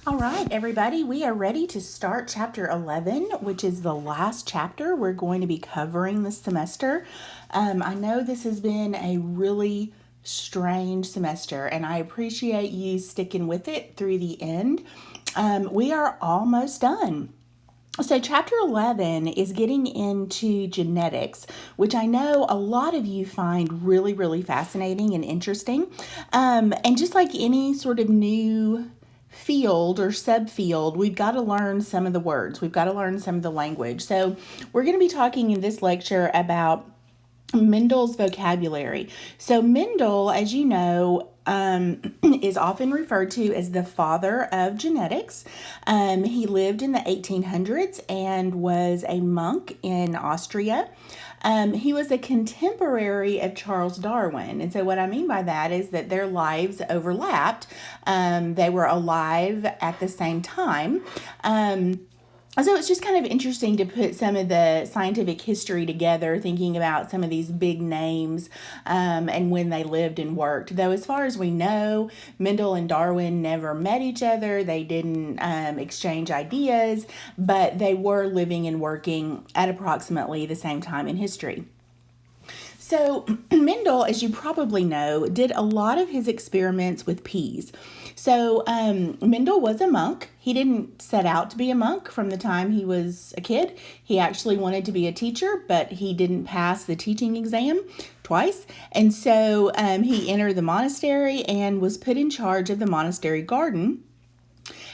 All right, everybody, we are ready to start chapter 11, which is the last chapter we're going to be covering this semester. I know this has been a really strange semester, and I appreciate you sticking with it through the end. We are almost done. So, chapter 11 is getting into genetics, which I know a lot of you find really, really fascinating and interesting. And just like any sort of new field or subfield, we've got to learn some of the words, we've got to learn some of the language. So, we're going to be talking in this lecture about Mendel's vocabulary. So, Mendel, as you know, is often referred to as the father of genetics. He lived in the 1800s and was a monk in Austria. He was a contemporary of Charles Darwin. And so, what I mean by that is that their lives overlapped. They were alive at the same time. So it's just kind of interesting to put some of the scientific history together, thinking about some of these big names and when they lived and worked. Though, as far as we know, Mendel and Darwin never met each other. They didn't exchange ideas, but they were living and working at approximately the same time in history. So, Mendel, as you probably know, did a lot of his experiments with peas. So, Mendel was a monk. He didn't set out to be a monk from the time he was a kid. He actually wanted to be a teacher, but he didn't pass the teaching exam twice. And so he entered the monastery and was put in charge of the monastery garden.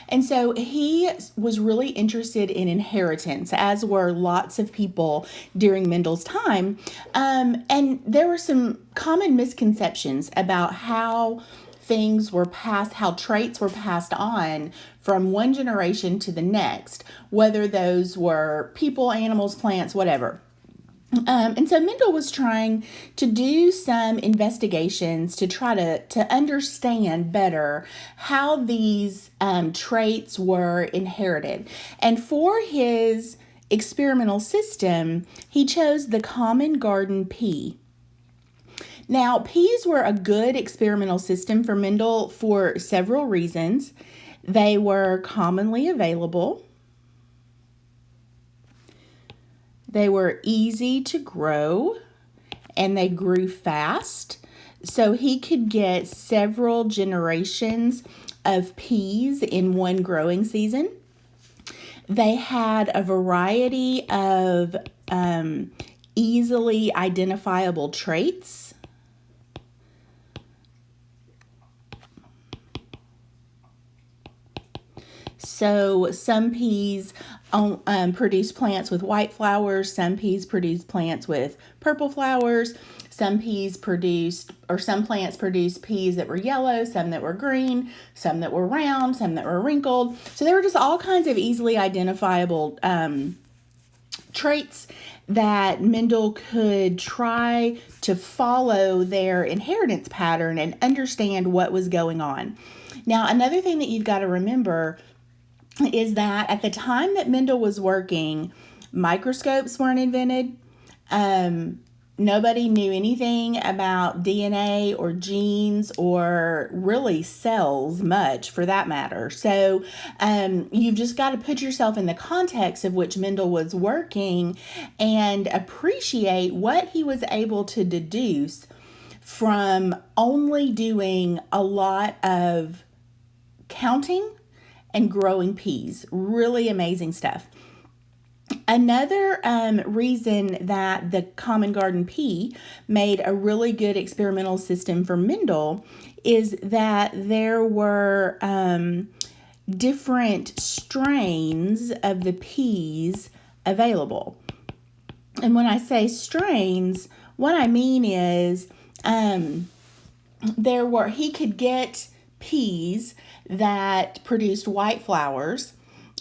And so he was really interested in inheritance, as were lots of people during Mendel's time. And there were some common misconceptions about how things were passed, how traits were passed on from one generation to the next, whether those were people, animals, plants, whatever. And so Mendel was trying to do some investigations to try to understand better how these traits were inherited. And for his experimental system, he chose the common garden pea. Now, peas were a good experimental system for Mendel for several reasons. They were commonly available. They were easy to grow and they grew fast. So he could get several generations of peas in one growing season. They had a variety of easily identifiable traits. So some peas produce plants with white flowers. Some peas produce plants with purple flowers. Some plants produced peas that were yellow, some that were green, some that were round, some that were wrinkled. So there were just all kinds of easily identifiable traits that Mendel could try to follow their inheritance pattern and understand what was going on. Now, another thing that you've got to remember is that at the time that Mendel was working, microscopes weren't invented. Nobody knew anything about DNA or genes or really cells much for that matter. So you've just got to put yourself in the context of which Mendel was working and appreciate what he was able to deduce from only doing a lot of counting and growing peas. Really amazing stuff. Another reason that the common garden pea made a really good experimental system for Mendel is that there were different strains of the peas available. And when I say strains, what I mean is he could get peas that produced white flowers,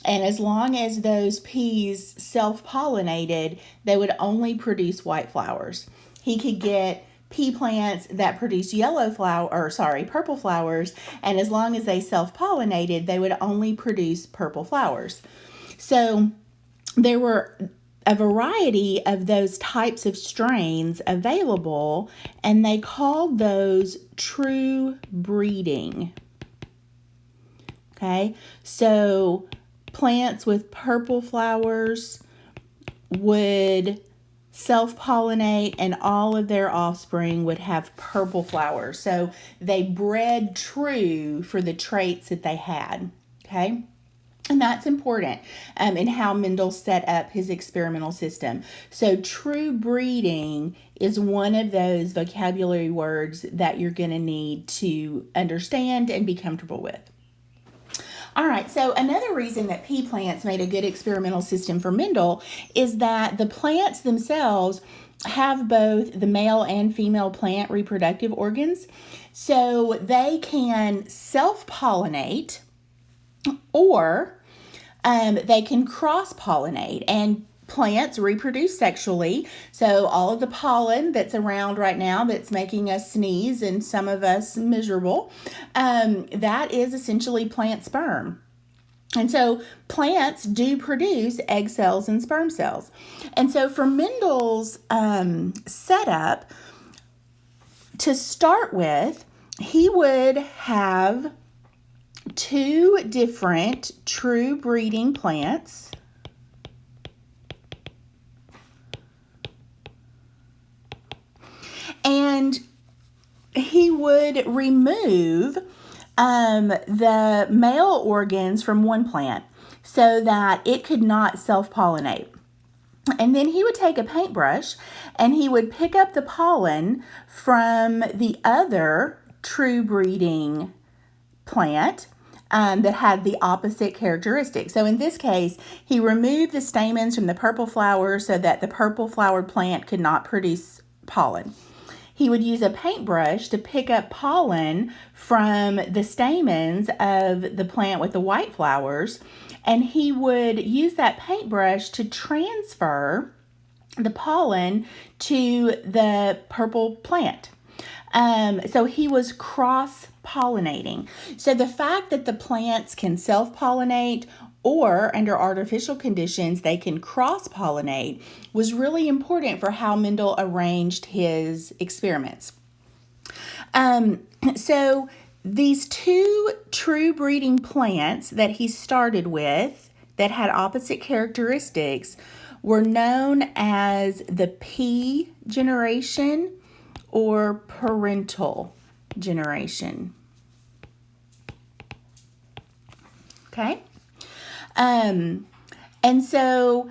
and as long as those peas self-pollinated, they would only produce white flowers. He could get pea plants that produce purple flowers, and as long as they self-pollinated, they would only produce purple flowers. So there were a variety of those types of strains available, and they called those true breeding. Okay, so plants with purple flowers would self-pollinate, and all of their offspring would have purple flowers. So they bred true for the traits that they had. Okay. And that's important in how Mendel set up his experimental system. So true breeding is one of those vocabulary words that you're going to need to understand and be comfortable with. All right, so another reason that pea plants made a good experimental system for Mendel is that the plants themselves have both the male and female plant reproductive organs. So they can self-pollinate, or they can cross-pollinate, and plants reproduce sexually. So all of the pollen that's around right now that's making us sneeze and some of us miserable, that is essentially plant sperm. And so plants do produce egg cells and sperm cells. And so for Mendel's setup, to start with, he would have two different true breeding plants. And he would remove the male organs from one plant so that it could not self-pollinate. And then he would take a paintbrush and he would pick up the pollen from the other true breeding plant that had the opposite characteristics. So in this case, he removed the stamens from the purple flower so that the purple flowered plant could not produce pollen. He would use a paintbrush to pick up pollen from the stamens of the plant with the white flowers, and he would use that paintbrush to transfer the pollen to the purple plant. So he was cross-pollinating. So the fact that the plants can self-pollinate, or under artificial conditions they can cross-pollinate, was really important for how Mendel arranged his experiments. So these two true breeding plants that he started with that had opposite characteristics were known as the pea generation or parental generation. Okay? And so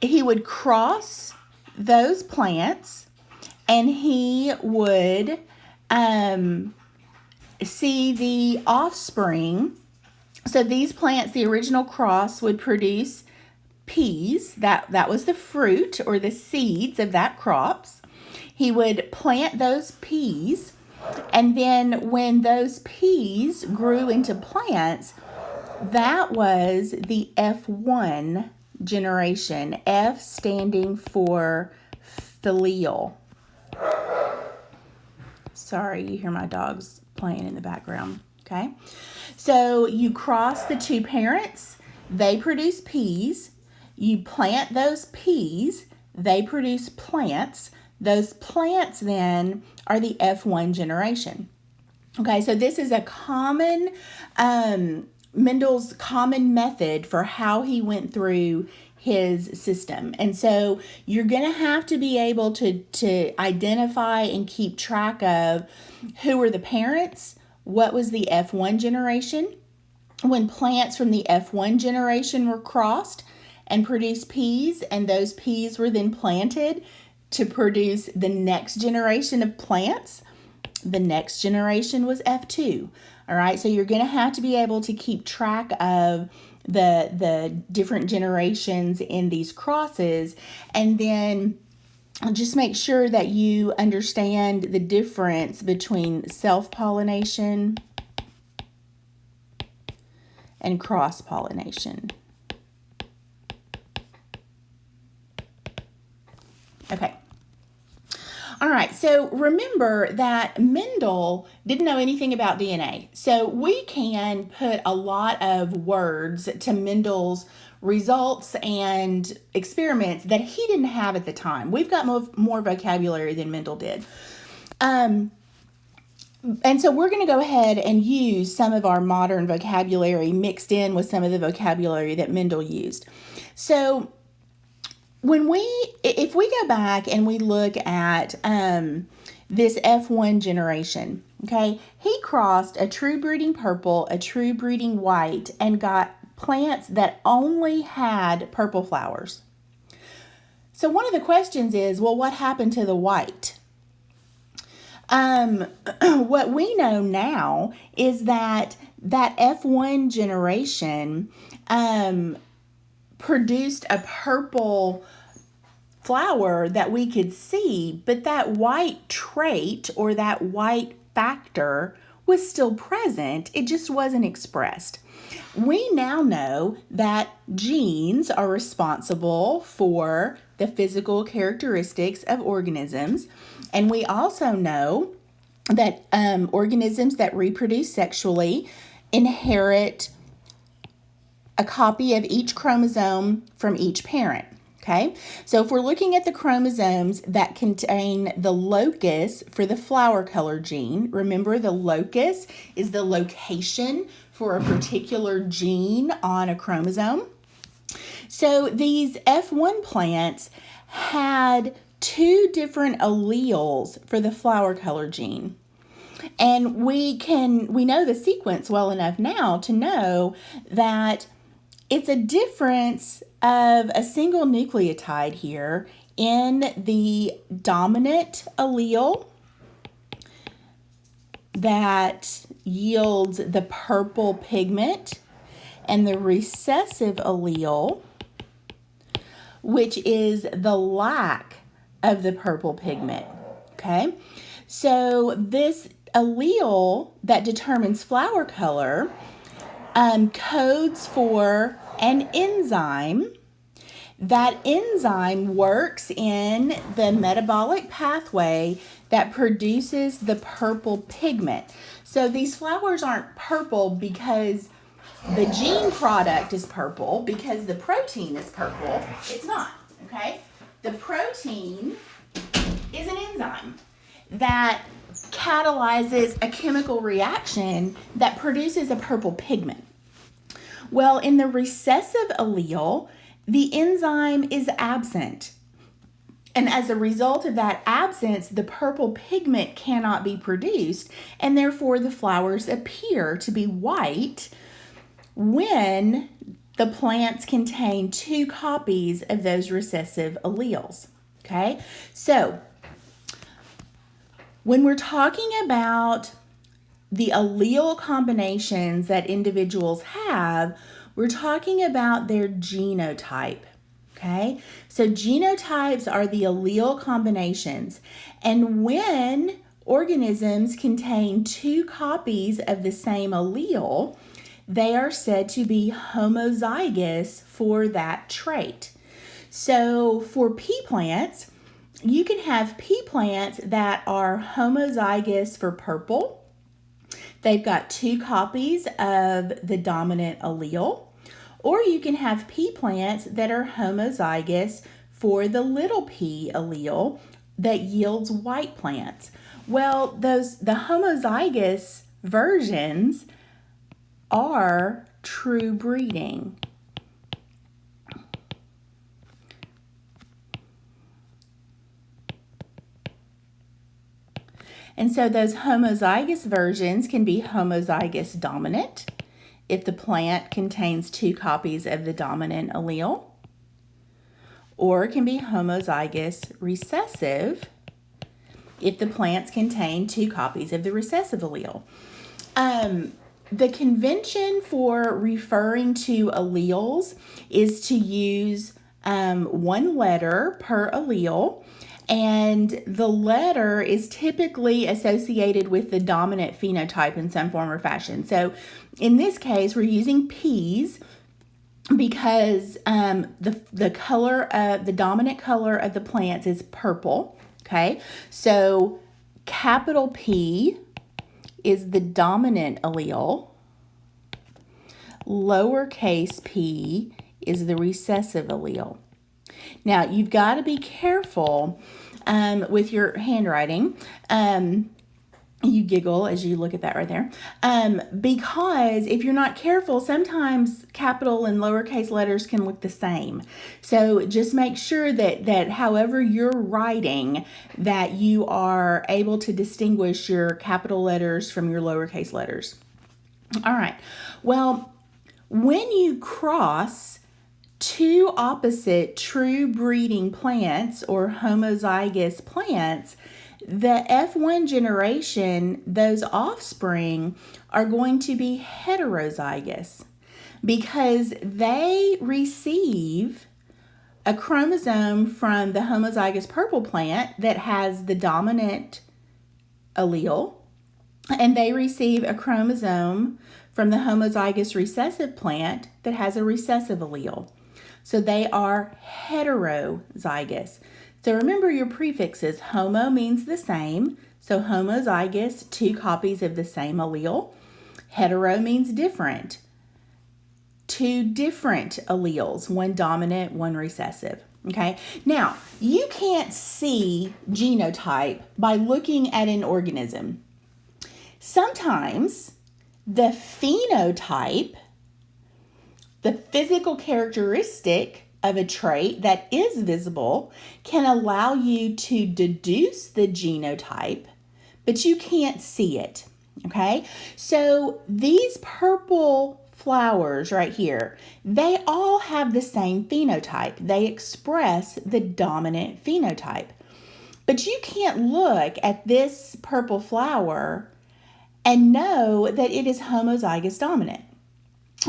he would cross those plants, and he would see the offspring. So these plants, the original cross, would produce peas. That was the fruit or the seeds of that crops. He would plant those peas, and then when those peas grew into plants, that was the F1 generation, F standing for filial. Sorry, you hear my dogs playing in the background, okay? So you cross the two parents, they produce peas. You plant those peas, they produce plants. Those plants then are the F1 generation. Okay, so this is a common Mendel's common method for how he went through his system. And so you're going to have to be able to identify and keep track of who were the parents, what was the F1 generation, when plants from the F1 generation were crossed and produced peas, and those peas were then planted to produce the next generation of plants. The next generation was F2. All right, so you're going to have to be able to keep track of the different generations in these crosses, and then just make sure that you understand the difference between self-pollination and cross-pollination. Okay. All right, so remember that Mendel didn't know anything about DNA. So we can put a lot of words to Mendel's results and experiments that he didn't have at the time. We've got more vocabulary than Mendel did. And so we're going to go ahead and use some of our modern vocabulary mixed in with some of the vocabulary that Mendel used. So if we go back and we look at this F1 generation, okay, he crossed a true breeding purple, a true breeding white, and got plants that only had purple flowers. So one of the questions is, well, what happened to the white? What we know now is that F1 generation produced a purple flower that we could see, but that white trait or that white factor was still present. It just wasn't expressed. We now know that genes are responsible for the physical characteristics of organisms, and we also know that organisms that reproduce sexually inherit a copy of each chromosome from each parent. Okay, so if we're looking at the chromosomes that contain the locus for the flower color gene, remember the locus is the location for a particular gene on a chromosome. So these F1 plants had two different alleles for the flower color gene. And we know the sequence well enough now to know that it's a difference of a single nucleotide here in the dominant allele that yields the purple pigment and the recessive allele, which is the lack of the purple pigment. Okay, so this allele that determines flower color codes for an enzyme. That enzyme works in the metabolic pathway that produces the purple pigment. So these flowers aren't purple because the gene product is purple, because the protein is purple. It's not, okay? The protein is an enzyme that catalyzes a chemical reaction that produces a purple pigment. Well, in the recessive allele, the enzyme is absent. And as a result of that absence, the purple pigment cannot be produced, and therefore the flowers appear to be white when the plants contain two copies of those recessive alleles. Okay, so when we're talking about the allele combinations that individuals have, we're talking about their genotype. Okay, so genotypes are the allele combinations, and when organisms contain two copies of the same allele, they are said to be homozygous for that trait. So for pea plants, you can have pea plants that are homozygous for purple. They've got two copies of the dominant allele. Or you can have pea plants that are homozygous for the little p allele that yields white plants. Well, the homozygous versions are true breeding. And so those homozygous versions can be homozygous dominant if the plant contains two copies of the dominant allele, or it can be homozygous recessive if the plants contain two copies of the recessive allele. The convention for referring to alleles is to use one letter per allele, and the letter is typically associated with the dominant phenotype in some form or fashion. So in this case, we're using peas because the color of the dominant color of the plants is purple. Okay, so capital P is the dominant allele. Lowercase p is the recessive allele. Now, you've got to be careful with your handwriting You giggle as you look at that right there. Because if you're not careful, sometimes capital and lowercase letters can look the same. So just make sure that however you're writing, that you are able to distinguish your capital letters from your lowercase letters. All right. Well, when you cross two opposite true breeding plants or homozygous plants, the F1 generation, those offspring, are going to be heterozygous because they receive a chromosome from the homozygous purple plant that has the dominant allele, and they receive a chromosome from the homozygous recessive plant that has a recessive allele. So they are heterozygous. So remember your prefixes. Homo means the same. So homozygous, two copies of the same allele. Hetero means different. Two different alleles, one dominant, one recessive. Okay, now you can't see genotype by looking at an organism. Sometimes the phenotype, the physical characteristic of a trait that is visible, can allow you to deduce the genotype, but you can't see it. Okay, so these purple flowers right here, they all have the same phenotype. They express the dominant phenotype. But you can't look at this purple flower and know that it is homozygous dominant.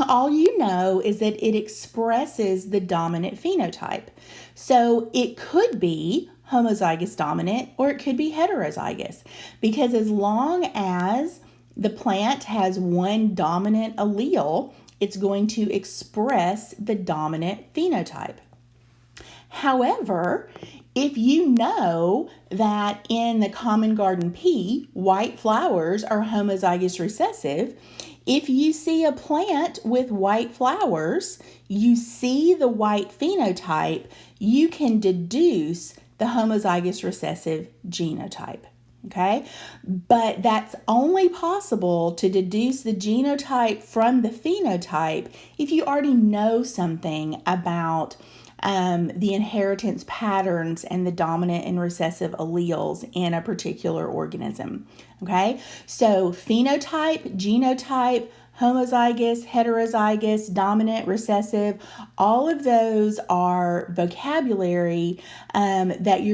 All you know is that it expresses the dominant phenotype. So it could be homozygous dominant or it could be heterozygous, because as long as the plant has one dominant allele, it's going to express the dominant phenotype. However, if you know that in the common garden pea, white flowers are homozygous recessive, if you see a plant with white flowers, you see the white phenotype, you can deduce the homozygous recessive genotype. Okay, but that's only possible to deduce the genotype from the phenotype if you already know something about the inheritance patterns and the dominant and recessive alleles in a particular organism. Okay, so phenotype, genotype, homozygous, heterozygous, dominant, recessive, all of those are vocabulary that you're